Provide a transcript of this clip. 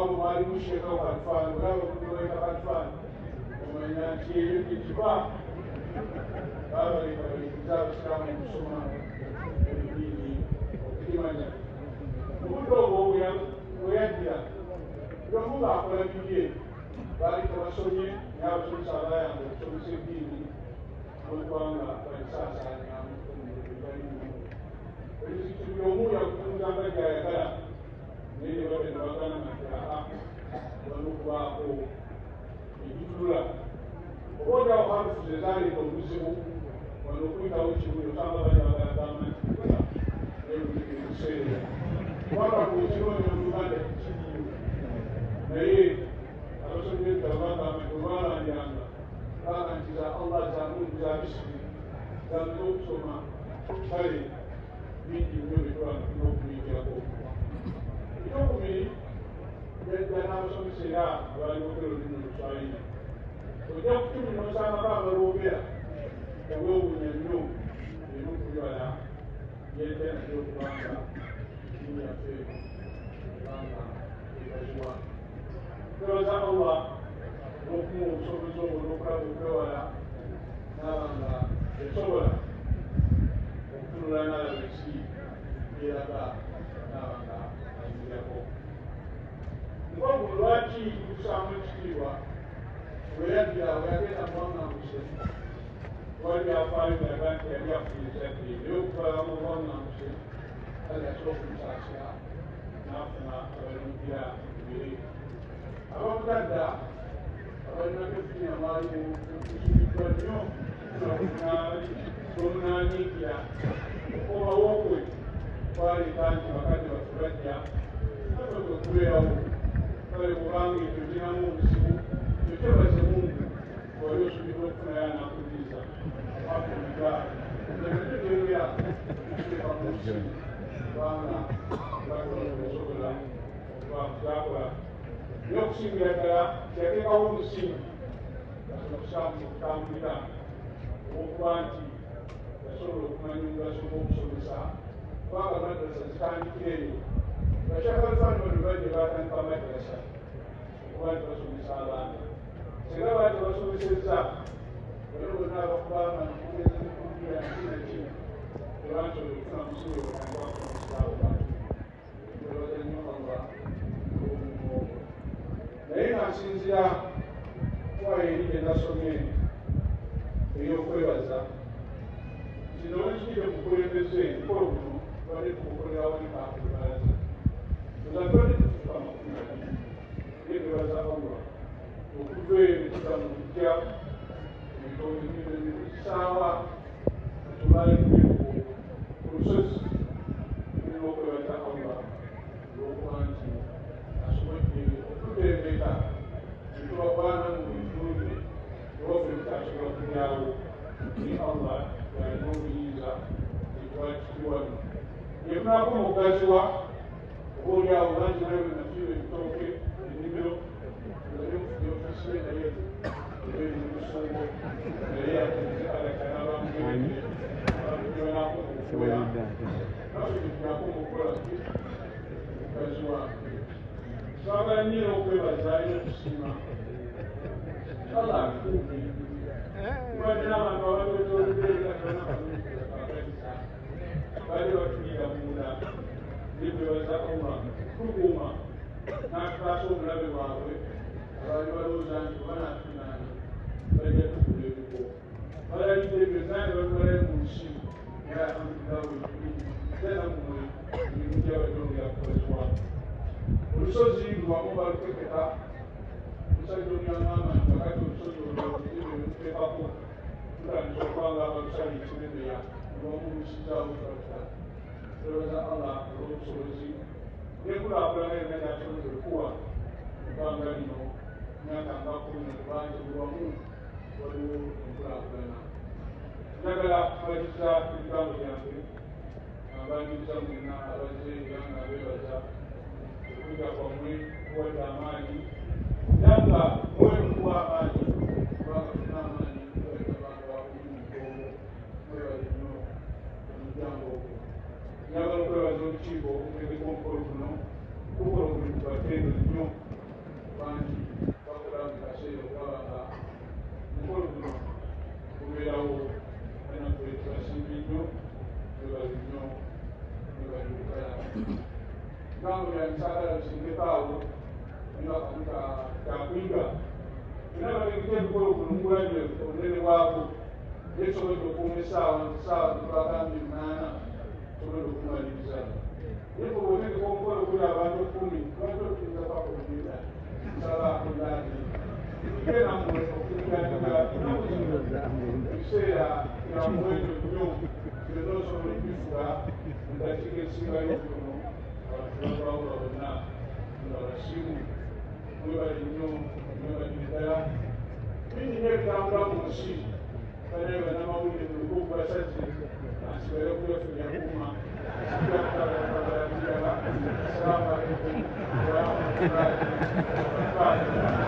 abo bali musheka kalifani olaba kuliweka kalifani omanya nti eyo ekiba babaleka bayigiza abasiraamu okusoma eddiini okukimanya obudde obwo bweyaddira byomu baakola bibye baali tebasomye naye abasomesa abayamba okusomesa eddiini n'okubanga balisaasaanyamu balimu ebizitu byomu yakutunzanga gyayagala naye ne babe ne bagana nti wanokubaako ebitulula oba olyawo halufuzi ezaleeta obuzibu wano okuyitawo kibuyo osanga bali bagalagamba nti ebiseera kubanga ku kiroonya mu Uganda kikiriyo naye abasomesa bagamba nti olwalanjanga baga nti za Allah zamungu za Misiri zamuze okusoma kale bingi nnyo betwalina okuyigirako ekyokubiri yajja n'abasomesa era abaali boogera olulimi Oluswayiri ojja ku kumi n'osangako abaloogera obwewuunya nnyo era okubibala yajja naye okubanga eddiini yaffe kubanga egaziwa twebaza Allah n'okumuwa obusobozi obwo n'okulaba okwewala n'abanga esobola okutunula n'alaba ensi eraga n'abanga ayingirako ngogu lwaki tusaamu ekitiibwa bweyaddira bweyagenda muwaŋŋanguse wali byafaayo biraga nti yali afuliza dde naye okutwala mu buwaŋŋanguse kale asobola okumusaasira n'afuna abalingira ebire abamutadda abalinako efiina baalimu kusubiddwa nnyo tomunaanyiikira okomawookwe twaleeta nti bakadde baffe bajja nafe okubeerawo kale kubanga ekyo kiramu obuzibu ekyo kyebaze mungu wali osubira okufunayo anakuliriza akulira ebitegeera okuteeka mu nsi kubanga bakola okuzakola naye okusingira ddala yateekawo omusingi okusamu okutambulira okuba nti yasobola okumanya omugaso gw'okusomesa kubanga madrasa zitandikira eyo bakyakalifaani bano bajje batandika madrasa okuba nti basomesa abaana singa baati basomesezza bano bonna abakubanga nokugeza nekugira nakinaki tebansobola okufuna musingi batandika bakusomesa abantu ebaza nnyo Allah olwomumu ogwo naye nga nsinzira kuba eri gye nasomye ey'okwebaza kino nkijja mukulembeze mukolo guno tubadde tumukolerawo ne kaakubalaza tuzatubadde tufuka amakumi abiri naye twebaza Allah okuva eyo tuza mu kujja ekisaawa natubale ku lusozi tulina okwebaza Allah olwokuba nti asobodde okututeekeka netubagwana mu bitundu ewaffe tutasobola kulyawo ni Allah yalina obuyinza ekitwakiriwano yetunaako mugaziwa oba olyawo bangi naye wenafiirwa ebitooke ennimiro ofisi naye ebimusungo naye atezealakanabamugeee abamujonako mukukola naffe tetunako mukukola mugaziwa twagala nnyo okwebaza era okusiima Allah akukumbi kubadde n'abantu abatwetooloddeeraaaakatiza baali batuliira munda naye twebaza Allah tukuuma n'atukaasa omulabe bwabwe abaali balowooza nti banaatunaani bajja tukula ebiko balalidde ebyo zange babibalayo mu nsi naye alhamdulillah wetuli era mumwe emirimu gy'abagyongera kukozebwa olusozi lwamu balutekeka omusajja omuyangamba nti wakati olusozi olwotutekako tutandisa okubanga abalusali ekiremeya lwamu lusizaawo twatuta twebaza Allah olw'obusobozi nekulaakulana yonna gyasoboze okuwa ebbanga lino myaka nga 10 kubanga lwamu waliwo enkulaakulana njagala kubatiza ebigambo byange abangiriza mwenna abazze era nga beebaza okuyiga kwammwe kuwadde amaanyi era nga mwemukuwa amaanyi kubanga tuna amaanyi kubaita abantu bakulimukobo mwebale nnyo omuryango ogwo njagala okwebaza olukiiko okutegeka omukolo guno kukola omulimu batende nnyo singekawo nga kakuiga era balekite ebikola okulungulabire obunene bwako ekisobodde okuuma essaawa tubagambye 8 sobola okumaliriza naye oboneke omukolo guli abantu 10 lwaki okuyinza kwakologenda salaakulaati igenda mmwe okuliganiga ebiseera byamwendo nnyo byonna osobola okubifuga mu dakiika esingayo okuno abatulabawula bonna nga basimu mwebali nnyo mwebali ddala bingi nnyo ebitambula mu nsi banaye bannamawulire mu lugo gwasaze asigale kulefunya kuma Assalamu alaikum warahmatullahi wabarakatuh.